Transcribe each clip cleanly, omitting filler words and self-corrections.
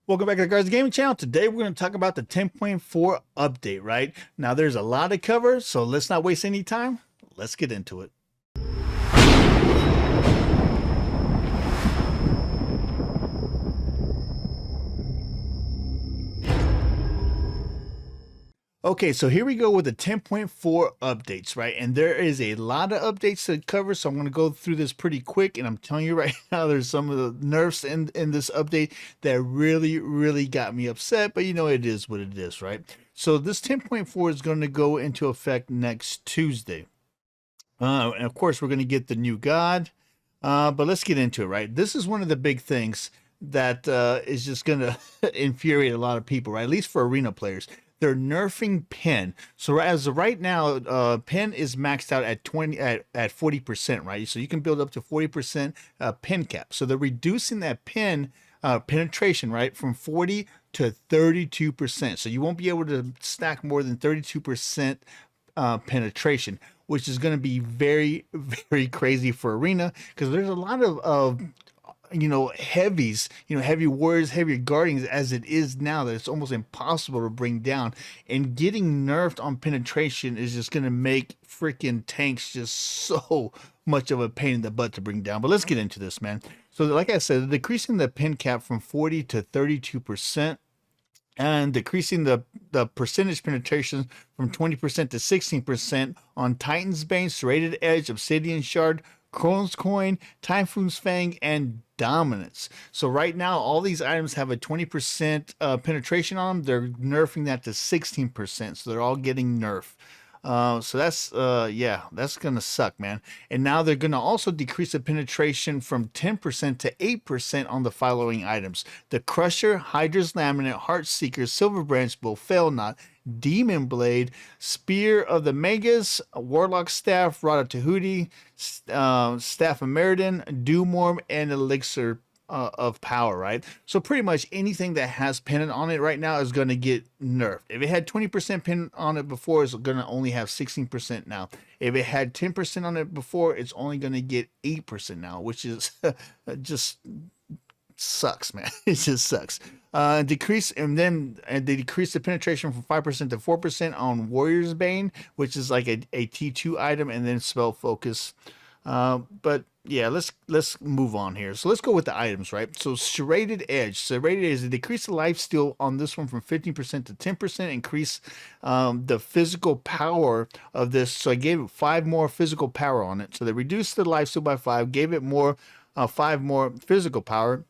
Welcome back to the Garza Gaming Channel. Today we're going to talk about the 10.4 update, right? Now there's a lot to cover, so let's not waste any time. Let's get into it. Okay, so here we go with the 10.4 updates, right? And there is a lot of updates to cover, so I'm going to go through this pretty quick. And I'm telling you right now, there's some of the nerfs in this update that really got me upset. But you know, it is what it is, right? So this 10.4 is going to go into effect next Tuesday. And of course, we're going to get the new god. But let's get into it, right? This is one of the big things that is just going to infuriate a lot of people, right? At least for arena players. They're nerfing pin. So as of right now, pin is maxed out at 40%, right? So you can build up to 40% pin cap. So they're reducing that pin penetration, right, from 40 to 32%. So you won't be able to stack more than 32% penetration, which is going to be very crazy for arena because there's a lot of heavies, heavy warriors, heavy guardians as it is now that it's almost impossible to bring down. And getting nerfed on penetration is just going to make freaking tanks just so much of a pain in the butt to bring down. But let's get into this, man. So like I said, decreasing the pin cap from 40 to 32%. And decreasing the percentage penetration from 20% to 16% on Titan's Bane, Serrated Edge, Obsidian Shard, Crone's Coin, Typhoon's Fang, and Dominance. So right now, all these items have a 20% penetration on them. They're nerfing that to 16%. So they're all getting nerfed. So that's yeah, that's gonna suck, man. And now they're gonna also decrease the penetration from 10% to 8% on the following items: the Crusher, Hydra's Laminate, Heartseeker, Silver Branch Bow, Fail Not, Demon Blade, Spear of the Megas, Warlock Staff, Rod of Tahuti, Staff of Meriden, Doomworm, and Elixir of Power, right? So pretty much anything that has pennant on it right now is going to get nerfed. If it had 20% pennant on it before, it's going to only have 16% now. If it had 10% on it before, it's only going to get 8% now, which is just sucks, man. It just sucks. Decrease, and then they decrease the penetration from 5% to 4% on Warrior's Bane, which is like a T2 item, and then Spell Focus. But yeah, let's move on here. So let's go with the items, right? So Serrated Edge. Serrated is a decrease the lifesteal on this one from 15% to 10%. Increase the physical power of this. So I gave it 5 more physical power on it. So they reduced the lifesteal by 5, gave it more 5 more physical power,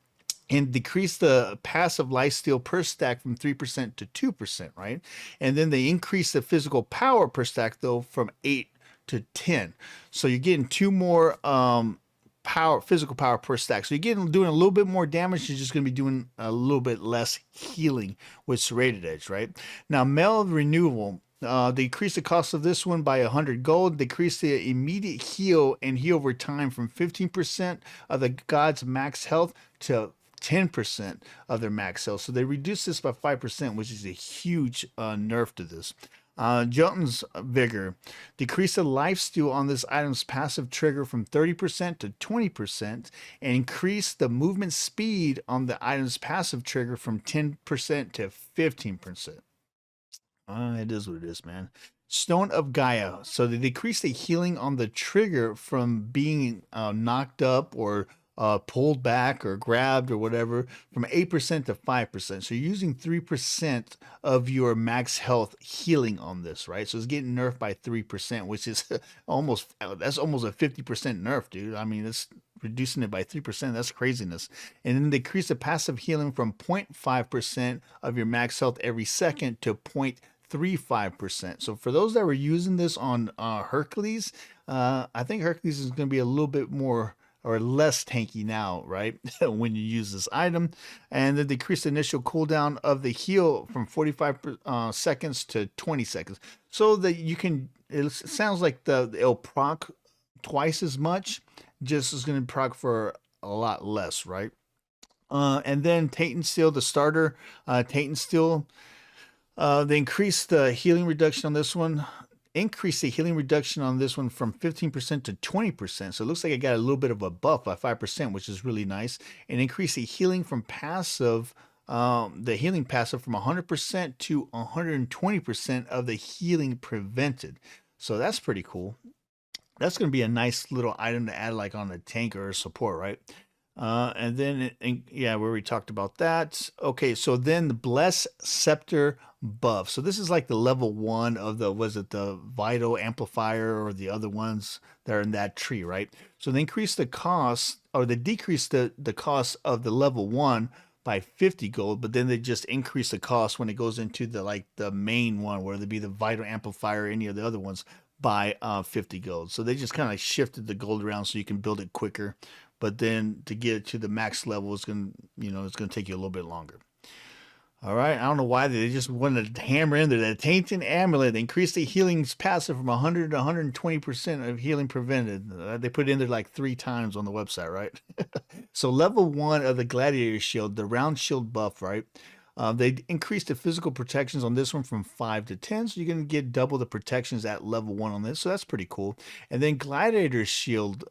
and decrease the passive lifesteal per stack from 3% to 2%, right? And then they increase the physical power per stack though from 8 to 10. So you're getting 2 more physical power per stack. So you're doing a little bit more damage. You're just going to be doing a little bit less healing with Serrated Edge, right? Now, Mail Renewal. Decrease the cost of this one by 100 gold. Decrease the immediate heal and heal over time from 15% of the god's max health to 10% of their max health. So they reduce this by 5%, which is a huge nerf to this. Jotun's Vigor. Decrease the lifesteal on this item's passive trigger from 30% to 20%, and increase the movement speed on the item's passive trigger from 10% to 15%. It is what it is, man. Stone of Gaia. So they decrease the healing on the trigger from being knocked up or pulled back or grabbed or whatever from 8% to 5%. So you're using 3% of your max health healing on this, right? So it's getting nerfed by 3%, which is that's almost a 50% nerf, dude. I mean, it's reducing it by 3%. That's craziness. And then decrease the passive healing from 0.5% of your max health every second to 0.35%. So for those that were using this on Hercules, I think Hercules is going to be a little bit more or less tanky now, right? When you use this item. And then decrease the initial cooldown of the heal from 45 seconds to 20 seconds. So that you can, it sounds like it'll proc twice as much, just is going to proc for a lot less, right? And then Titan Steel, the starter, Titan Steel, they increase the healing reduction on this one. Increase the healing reduction on this one from 15% to 20%. So it looks like I got a little bit of a buff by 5%, which is really nice. And increase the healing from passive the healing passive from 100% to 120% of the healing prevented. So that's pretty cool. That's going to be a nice little item to add like on a tank or a support, right? And then, yeah, where we talked about that. Okay, so then the Bless Scepter buff. So this is like the level 1 of the, was it the Vital Amplifier or the other ones that are in that tree, right? So they increase the cost, or they decrease the cost of the level 1 by 50 gold, but then they just increase the cost when it goes into the like the main one, whether it be the Vital Amplifier or any of the other ones, by 50 gold. So they just kind of shifted the gold around so you can build it quicker. But then to get it to the max level, it's gonna, it's gonna take you a little bit longer. All right, I don't know why they just wanted to hammer in there that tainted amulet increased the healing's passive from 100 to 120% of healing prevented. They put it in there like 3 times on the website, right? So level 1 of the gladiator shield, the round shield buff, right? They increased the physical protections on this one from 5 to 10, so you're going to get double the protections at level 1 on this, so that's pretty cool. And then gladiator shield,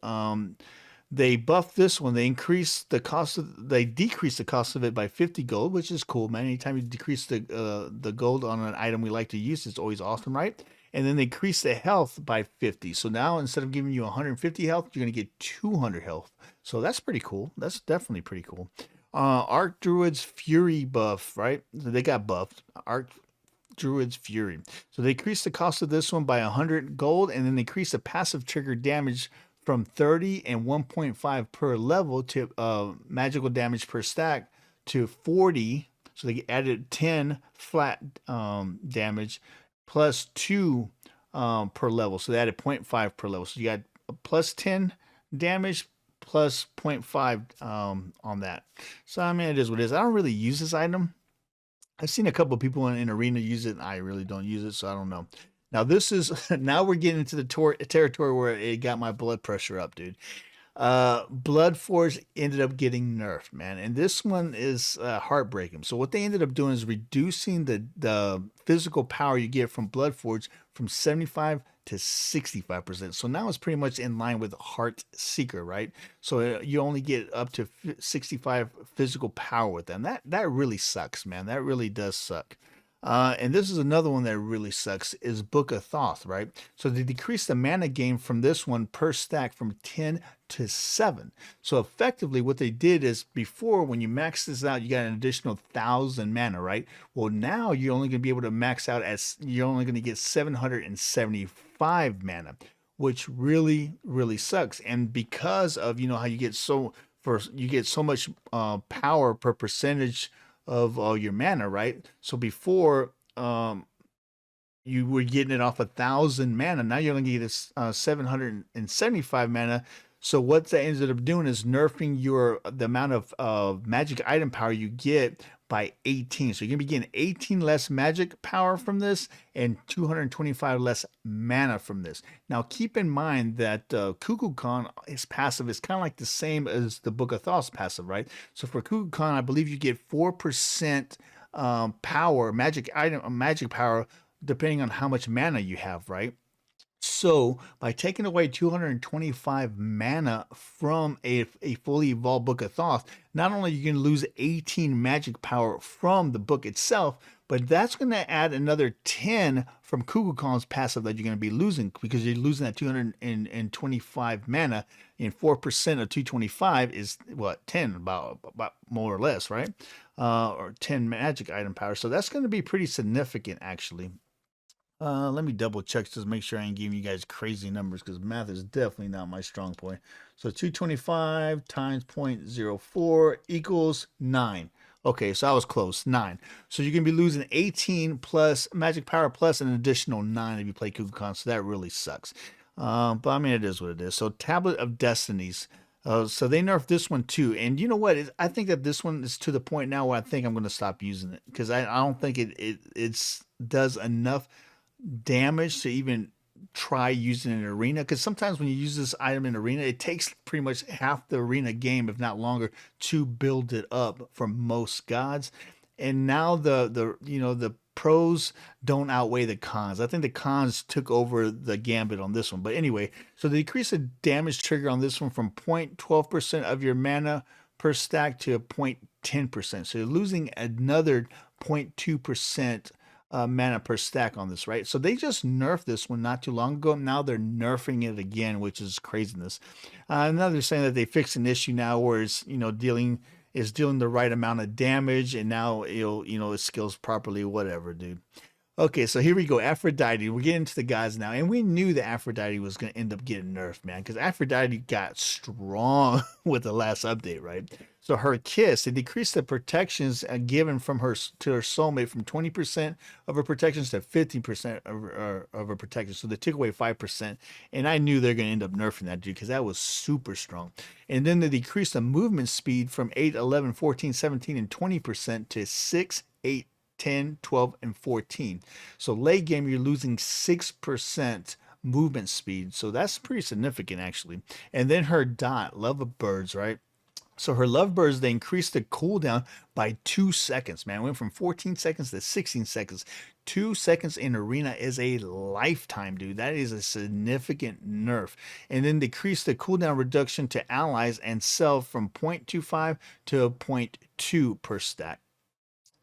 they buffed this one. They decreased the cost of it by 50 gold, which is cool, man. Anytime you decrease the gold on an item we like to use, it's always awesome, right? And then they increased the health by 50. So now instead of giving you 150 health, you're going to get 200 health. So that's pretty cool. That's definitely pretty cool. Arc Druid's Fury buff, right? They got buffed. Arc Druid's Fury. So they increased the cost of this one by 100 gold, and then they increased the passive trigger damage from 30 and 1.5 per level to magical damage per stack to 40. So they added 10 flat damage plus 2 per level. So they added 0.5 per level. So you got plus 10 damage plus 0.5 on that. So I mean, it is what it is. I don't really use this item. I've seen a couple of people in Arena use it. I really don't use it, so I don't know. Now this is now we're getting into the territory where it got my blood pressure up, dude. Blood Force ended up getting nerfed, man, and this one is heartbreaking. So what they ended up doing is reducing the physical power you get from Blood Forge from 75 to 65%. So now it's pretty much in line with Heart Seeker, right? So you only get up to 65 physical power with them. That really sucks, man. That really does suck. And this is another one that really sucks, is Book of Thoth, right? So they decreased the mana gain from this one per stack from 10 to 7. So effectively what they did is, before, when you max this out, you got an additional 1,000 mana, right? Well, now you're only going to be able to max out you're only going to get 775 mana, which really, really sucks. And because of, how you get so much power per percentage of all your mana, right? So before you were getting it off 1,000 mana, now you're only getting 775 mana. So what that ended up doing is nerfing the amount of magic item power you get by 18. So you're gonna be getting 18 less magic power from this and 225 less mana from this. Now keep in mind that Kukulkan, his passive is kind of like the same as the Book of Thoth's passive, right? So for Kukulkan, I believe you get 4% power, magic power, depending on how much mana you have, right? So by taking away 225 mana from a fully evolved Book of Thoth, not only are you going to lose 18 magic power from the book itself, but that's going to add another 10 from Kukulkan's passive that you're going to be losing, because you're losing that 225 mana, and 4% of 225 is what, 10, about more or less, right? Or 10 magic item power. So that's going to be pretty significant, actually. Let me double check just to make sure I ain't giving you guys crazy numbers, because math is definitely not my strong point. So 225 times 0.04 equals 9. Okay, so I was close, 9. So you're going to be losing 18 plus magic power plus an additional 9 if you play Kukulkan, so that really sucks. But I mean, it is what it is. So Tablet of Destinies. So they nerfed this one too. And you know what? I think that this one is to the point now where I think I'm going to stop using it, because I don't think it does enough damage to even try using an arena, because sometimes when you use this item in arena, it takes pretty much half the arena game, if not longer, to build it up for most gods. And now the pros don't outweigh the cons. I think the cons took over the gambit on this one. But anyway, so they decrease the damage trigger on this one from 0.12% of your mana per stack to 10%. So you're losing another 0.2% mana per stack on this, right? So they just nerfed this one not too long ago. Now they're nerfing it again, which is craziness. Now they're saying that they fixed an issue now where it's, dealing the right amount of damage, and now it scales properly, whatever, dude. Okay, so here we go. Aphrodite. We're getting to the gods now. And we knew that Aphrodite was going to end up getting nerfed, man, because Aphrodite got strong with the last update, right? So her kiss, it decreased the protections given from her to her soulmate from 20% of her protections to 15% of her protections. So they took away 5%. And I knew they're going to end up nerfing that, dude, because that was super strong. And then they decreased the movement speed from 8, 11, 14, 17, and 20% to 6, 8, 10, 12, and 14. So late game, you're losing 6% movement speed. So that's pretty significant, actually. And then her dot, love of birds, right? So her lovebirds, they increased the cooldown by 2 seconds, man. It went from 14 seconds to 16 seconds. 2 seconds in arena is a lifetime, dude. That is a significant nerf. And then decreased the cooldown reduction to allies and self from 0.25 to 0.2 per stack.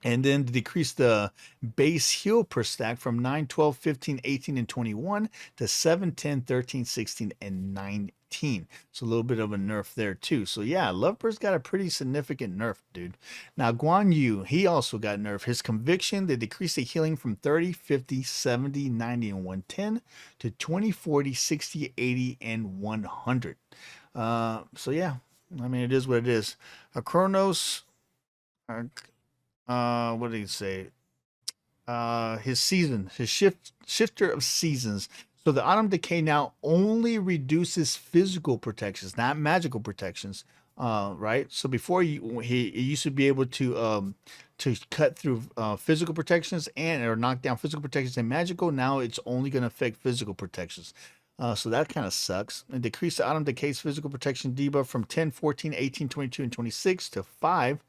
And then decrease the base heal per stack from 9, 12, 15, 18, and 21 to 7, 10, 13, 16, and 19. So a little bit of a nerf there too. So yeah, Lovebird's got a pretty significant nerf, dude. Now Guan Yu, he also got nerfed. His conviction, they decreased the healing from 30, 50, 70, 90, and 110 to 20, 40, 60, 80, and 100. So yeah, I mean, it is what it is. Chronos, what did he say? His shifter of seasons. So the autumn decay now only reduces physical protections, not magical protections. Right. So before he used to be able to cut through physical protections or knock down physical protections and magical. Now it's only going to affect physical protections. So that kind of sucks. And decrease the autumn decay's physical protection debuff from 10, 14, 18, 22, and 26 to 5.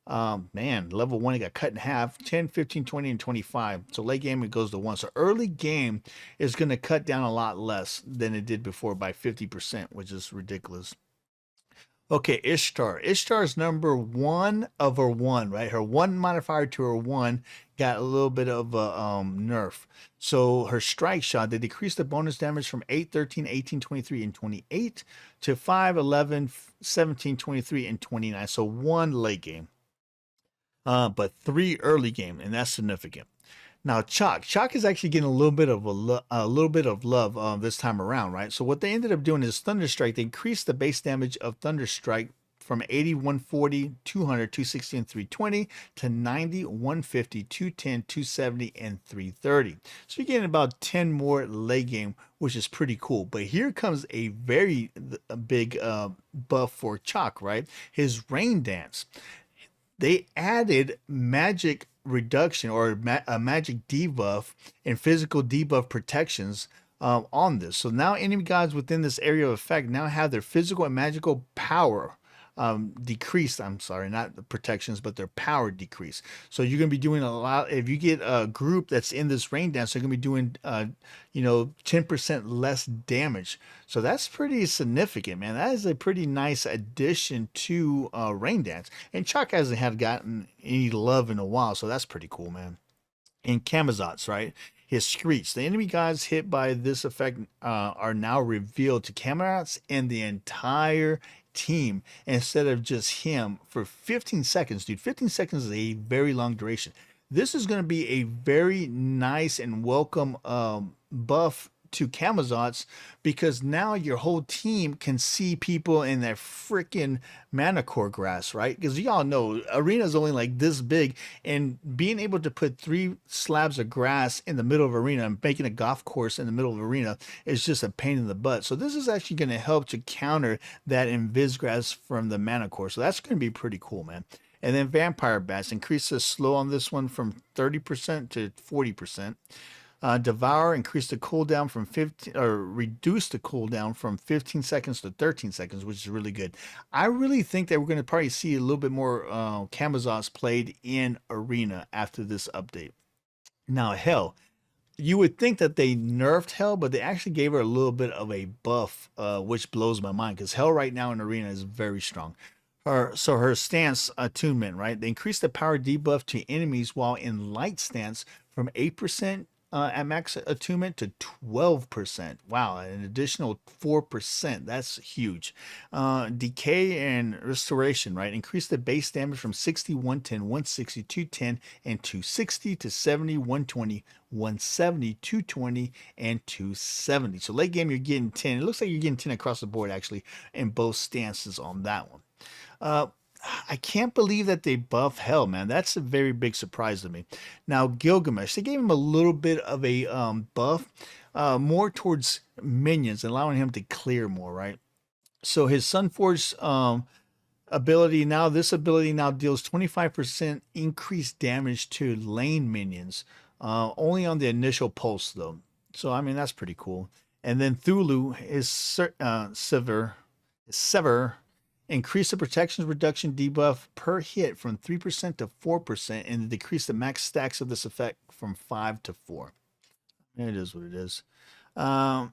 Man, level 1, it got cut in half. 10, 15, 20, and 25. So late game, it goes to 1. So early game is going to cut down a lot less than it did before by 50%, which is ridiculous. Okay, Ishtar. Ishtar's number 1 of her 1, right? Her 1 modifier to her 1 got a little bit of a nerf. So her strike shot, they decreased the bonus damage from 8, 13, 18, 23, and 28 to 5, 11, 17, 23, and 29. So 1 late game. But 3 early game, and that's significant. Now Chalk is actually getting a little bit of love this time around, right? So what they ended up doing is Thunderstrike. They increased the base damage of Thunderstrike from 80, 140, 200, 260, and 320 to 90, 150, 210, 270, and 330. So you're getting about 10 more late game, which is pretty cool. But here comes a very big buff for Chalk, right? His Rain Dance. They added magic reduction or a magic debuff and physical debuff protections on this. So now enemy gods within this area of effect now have their physical and magical power decreased. I'm sorry, not the protections, but their power decrease. So you're going to be doing a lot. If you get a group that's in this rain dance, they're going to be doing, 10% less damage. So that's pretty significant, man. That is a pretty nice addition to rain dance. And Chuck hasn't had gotten any love in a while, so that's pretty cool, man. And Camazotz, right? His screech. The enemy gods hit by this effect are now revealed to Camazotz and the entire team instead of just him for 15 seconds, dude. 15 seconds is a very long duration. This is going to be a very nice and welcome buff to Camazotz, because now your whole team can see people in that freaking mana core grass, right? Because y'all know arena is only like this big, and being able to put 3 slabs of grass in the middle of arena and making a golf course in the middle of arena is just a pain in the butt. So this is actually going to help to counter that invis grass from the mana core. So that's going to be pretty cool, man. And then Vampire Bats, increase the slow on this one from 30% to 40%. Devour, increase the cooldown from 15, or reduce the cooldown from 15 seconds to 13 seconds, which is really good. I really think that we're going to probably see a little bit more Camazotz played in Arena after this update. Now, Hell, you would think that they nerfed Hell, but they actually gave her a little bit of a buff, which blows my mind, because Hell right now in Arena is very strong. Her stance attunement, right? They increase the power debuff to enemies while in light stance from 8% at max attunement to 12%. Wow, an additional 4%. That's huge. Decay and restoration, right? Increase the base damage from 60, 110, 160, 210, and 260 to 70, 120, 170, 220, and 270. So late game, you're getting 10. It looks like you're getting 10 across the board, actually, in both stances on that one. Uh, I can't believe that they buff Hell, man. That's a very big surprise to me. Now, Gilgamesh, they gave him a little bit of a buff, more towards minions, allowing him to clear more, right? So his Sunforged ability now, this ability now deals 25% increased damage to lane minions, only on the initial pulse, though. So, I mean, that's pretty cool. And then Thulu is Sever increase the protection reduction debuff per hit from 3% to 4% and decrease the max stacks of this effect from 5 to 4. It is what it is. Um,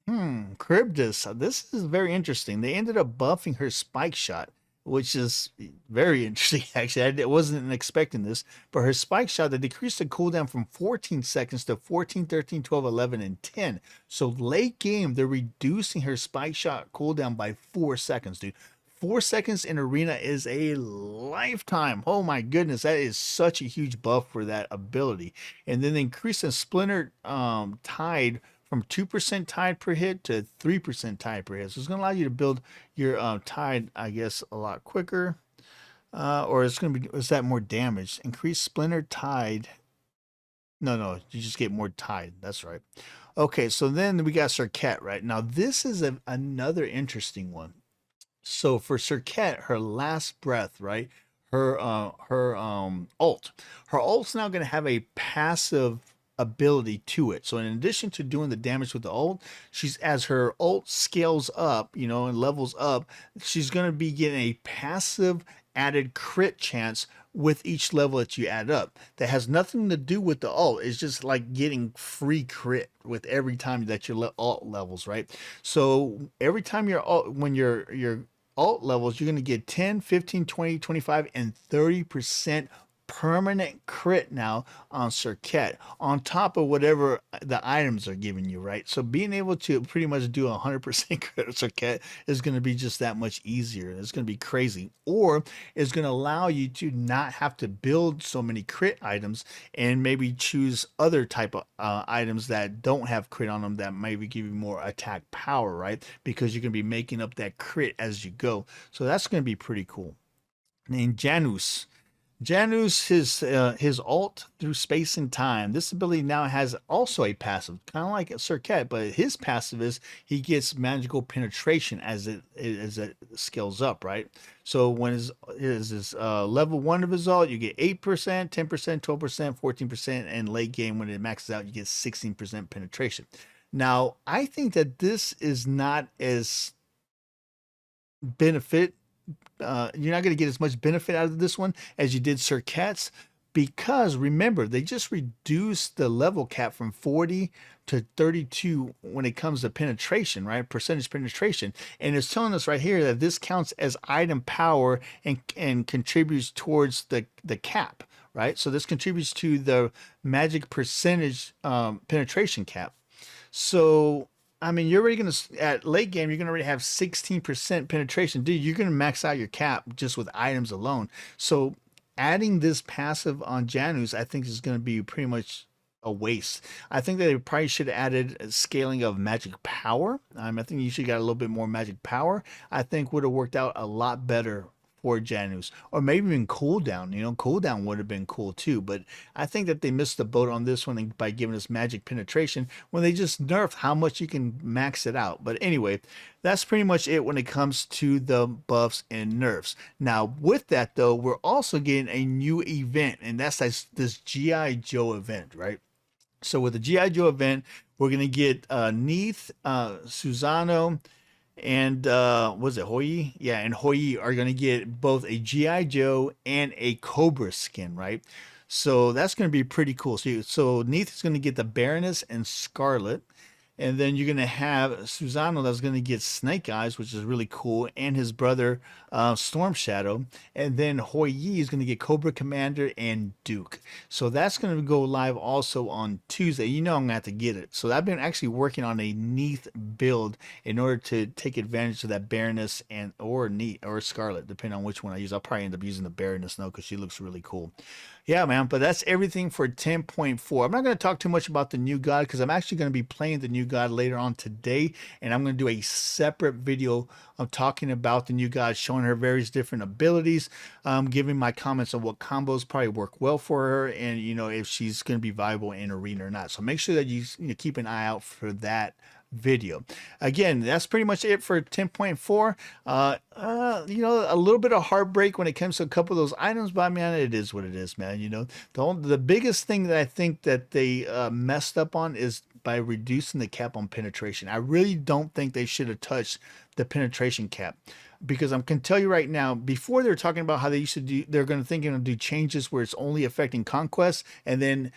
Charybdis. This is very interesting. They ended up buffing her spike shot, which is very interesting, actually. I wasn't expecting this, but her spike shot, they decreased the cooldown from 14 seconds to 14, 13, 12, 11, and 10. So late game, they're reducing her spike shot cooldown by 4 seconds, dude. 4 seconds in arena is a lifetime. Oh my goodness, that is such a huge buff for that ability. And then the increase in splinter tide from 2% tide per hit to 3% tide per hit. So it's going to allow you to build your tide, I guess, a lot quicker. Or it's going to be, is that more damage? Increase splinter tide. No, you just get more tide. That's right. Okay, so then we got Serket, right? Now, this is another interesting one. So for Serket, her last breath, right? Her ult. Her ult's now going to have a passive ability to it. So in addition to doing the damage with the ult, she's, as her ult scales up, and levels up, she's going to be getting a passive added crit chance with each level that you add up. That has nothing to do with the ult. It's just like getting free crit with every time that your ult levels, right? So every time when your alt levels, you're going to get 10, 15, 20, 25, and 30% permanent crit now on Serket on top of whatever the items are giving you, right? So being able to pretty much do 100% crit on Serket is going to be just that much easier. It's going to be crazy. Or it's going to allow you to not have to build so many crit items and maybe choose other type of items that don't have crit on them that maybe give you more attack power, right? Because you're going to be making up that crit as you go. So that's going to be pretty cool. And Janus, his ult through space and time. This ability now has also a passive, kind of like Serket, but his passive is he gets magical penetration as it scales up, right? So when his level 1 of his ult, you get 8%, 10%, 12%, 14%, and late game when it maxes out, you get 16% penetration. Now, I think that this is not as benefit you're not going to get as much benefit out of this one as you did Serket's, because remember, they just reduced the level cap from 40 to 32 when it comes to penetration, right? Percentage penetration. And it's telling us right here that this counts as item power and contributes towards the cap, right? So this contributes to the magic percentage penetration cap. So I mean, you're already going to, at late game, you're going to already have 16% penetration. Dude, you're going to max out your cap just with items alone. So adding this passive on Janus, I think is going to be pretty much a waste. I think that they probably should have added a scaling of magic power. I think you should got a little bit more magic power. I think would have worked out a lot better for Janus, or maybe even cooldown. Cooldown would have been cool too, but I think that they missed the boat on this one by giving us magic penetration when they just nerfed how much you can max it out. But anyway, that's pretty much it when it comes to the buffs and nerfs. Now, with that though, we're also getting a new event, and that's this G.I. Joe event, right? So with the G.I. Joe event, we're gonna get Neith, Susano, and was it Hoi? Yeah, and Hoi are going to get both a GI Joe and a Cobra skin, right? So that's going to be pretty cool. So Neith is going to get the Baroness and Scarlet, And then you're gonna have Susano that's gonna get Snake Eyes, which is really cool, and his brother Storm Shadow. And then Hoi Yi is gonna get Cobra Commander and Duke. So that's gonna go live also on Tuesday. You know I'm gonna have to get it. So I've been actually working on a Neath build in order to take advantage of that Baroness and or Neat or Scarlet, depending on which one I use. I'll probably end up using the Baroness now because she looks really cool. Yeah, man, but that's everything for 10.4. I'm not going to talk too much about the new god because I'm actually going to be playing the new god later on today, and I'm going to do a separate video of talking about the new god, showing her various different abilities, giving my comments on what combos probably work well for her, and if she's going to be viable in arena or not. So make sure that you keep an eye out for that video. Again, that's pretty much it for 10.4. A little bit of heartbreak when it comes to a couple of those items, but man, it is what it is, man. The biggest thing that I think that they messed up on is by reducing the cap on penetration. I really don't think they should have touched the penetration cap, because I can tell you right now, before they were talking about how they used to do, they're going to do changes where it's only affecting conquest and then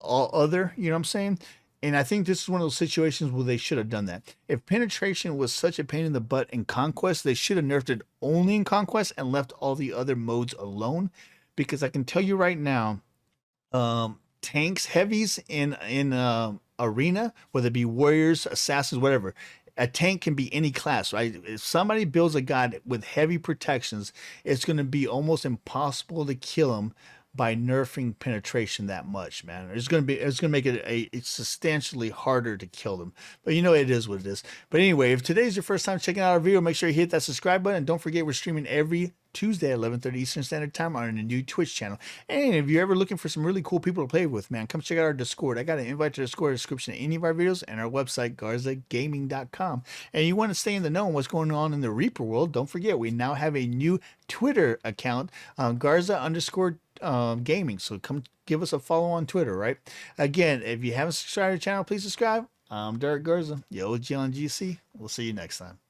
all other, you know what I'm saying? And I think this is one of those situations where they should have done that. If penetration was such a pain in the butt in Conquest, they should have nerfed it only in Conquest and left all the other modes alone. Because I can tell you right now, tanks, heavies in Arena, whether it be warriors, assassins, whatever, a tank can be any class, right? If somebody builds a god with heavy protections, it's going to be almost impossible to kill him by nerfing penetration that much, man. It's going to make it it's substantially harder to kill them. But it is what it is. But anyway, if today's your first time checking out our video, make sure you hit that subscribe button. And don't forget, we're streaming every Tuesday at 11:30 Eastern Standard Time on a new Twitch channel. And if you're ever looking for some really cool people to play with, man, come check out our Discord. I got an invite to the Discord description of any of our videos and our website, garzagaming.com. And you want to stay in the know on what's going on in the Reaper world, don't forget, we now have a new Twitter account, Garza_gaming. So come give us a follow on Twitter, right? Again, if you haven't subscribed to the channel, please subscribe. I'm Derek Garza, your OG on GC. We'll see you next time.